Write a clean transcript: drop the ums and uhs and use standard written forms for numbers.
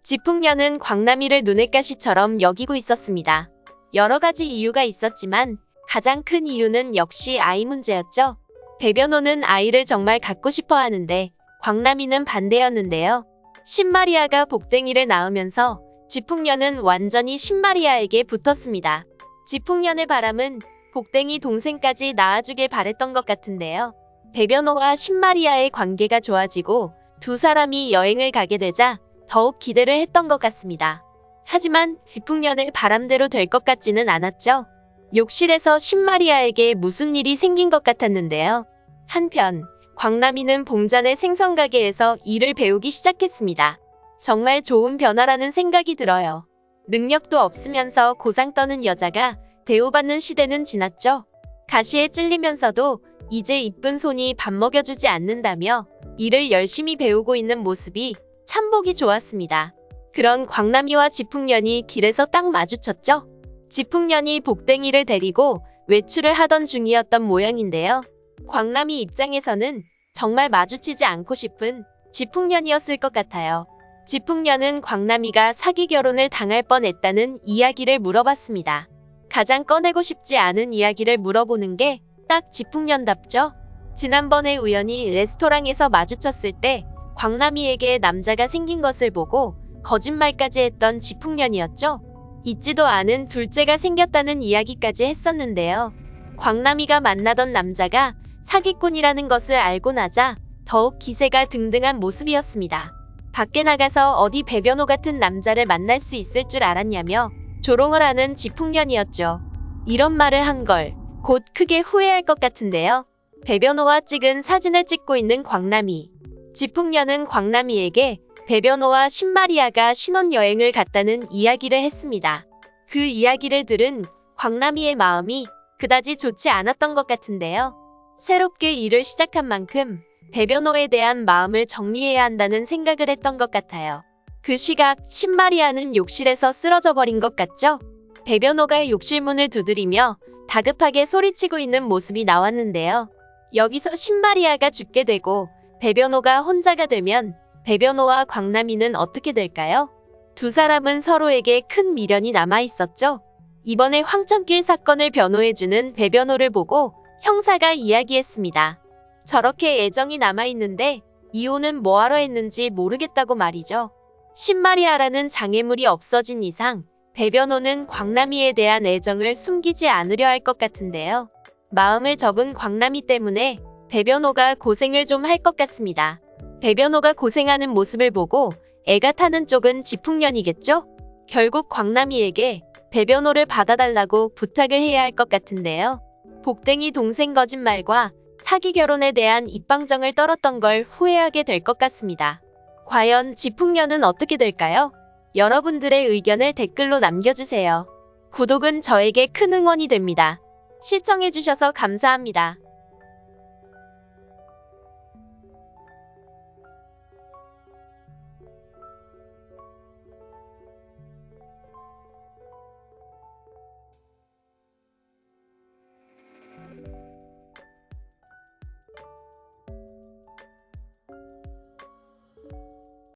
지풍년은 광남이를 눈의 가시처럼 여기고 있었습니다. 여러 가지 이유가 있었지만 가장 큰 이유는 역시 아이 문제였죠. 배변호는 아이를 정말 갖고 싶어 하는데 광남이는 반대였는데요. 신마리아가 복댕이를 낳으면서 지풍년은 완전히 신마리아에게 붙었습니다. 지풍년의 바람은 복댕이 동생까지 낳아주길 바랬던 것 같은데요. 배변호와 신마리아의 관계가 좋아지고 두 사람이 여행을 가게 되자 더욱 기대를 했던 것 같습니다. 하지만 지풍년의 바람대로 될 것 같지는 않았죠. 욕실에서 신마리아에게 무슨 일이 생긴 것 같았는데요. 한편 광남이는 봉잔의 생선가게에서 일을 배우기 시작했습니다. 정말 좋은 변화라는 생각이 들어요. 능력도 없으면서 고상 떠는 여자가 대우받는 시대는 지났죠. 가시에 찔리면서도 이제 이쁜 손이 밥 먹여주지 않는다며 일을 열심히 배우고 있는 모습이 참 보기 좋았습니다. 그런 광남이와 지풍년이 길에서 딱 마주쳤죠. 지풍년이 복댕이를 데리고 외출을 하던 중이었던 모양인데요. 광남이 입장에서는 정말 마주치지 않고 싶은 지풍년이었을 것 같아요. 지풍년은 광남이가 사기 결혼을 당할 뻔했다는 이야기를 물어봤습니다. 가장 꺼내고 싶지 않은 이야기를 물어보는 게 딱 지풍년답죠. 지난번에 우연히 레스토랑에서 마주쳤을 때 광남이에게 남자가 생긴 것을 보고 거짓말까지 했던 지풍년이었죠. 있지도 않은 둘째가 생겼다는 이야기까지 했었는데요. 광남이가 만나던 남자가 사기꾼이라는 것을 알고 나자 더욱 기세가 등등한 모습이었습니다. 밖에 나가서 어디 배변호 같은 남자를 만날 수 있을 줄 알았냐며 조롱을 하는 지풍년이었죠. 이런 말을 한 걸 곧 크게 후회할 것 같은데요. 배변호와 찍은 사진을 찍고 있는 광남이. 지풍년은 광남이에게 배변호와 신마리아가 신혼여행을 갔다는 이야기를 했습니다. 그 이야기를 들은 광남이의 마음이 그다지 좋지 않았던 것 같은데요. 새롭게 일을 시작한 만큼 배변호에 대한 마음을 정리해야 한다는 생각을 했던 것 같아요. 그 시각 신마리아는 욕실에서 쓰러져 버린 것 같죠? 배변호가 욕실 문을 두드리며 다급하게 소리치고 있는 모습이 나왔는데요. 여기서 신마리아가 죽게 되고 배변호가 혼자가 되면 배변호와 광남이는 어떻게 될까요? 두 사람은 서로에게 큰 미련이 남아있었죠. 이번에 황천길 사건을 변호해주는 배변호를 보고 형사가 이야기했습니다. 저렇게 애정이 남아있는데 이혼은 뭐하러 했는지 모르겠다고 말이죠. 신마리아라는 장애물이 없어진 이상 배변호는 광남이에 대한 애정을 숨기지 않으려 할 것 같은데요. 마음을 접은 광남이 때문에 배변호가 고생을 좀 할 것 같습니다. 배변호가 고생하는 모습을 보고 애가 타는 쪽은 지풍년이겠죠? 결국 광남이에게 배변호를 받아달라고 부탁을 해야 할 것 같은데요. 복댕이 동생 거짓말과 사기 결혼에 대한 입방정을 떨었던 걸 후회하게 될 것 같습니다. 과연 지풍년은 어떻게 될까요? 여러분들의 의견을 댓글로 남겨주세요. 구독은 저에게 큰 응원이 됩니다. 시청해주셔서 감사합니다.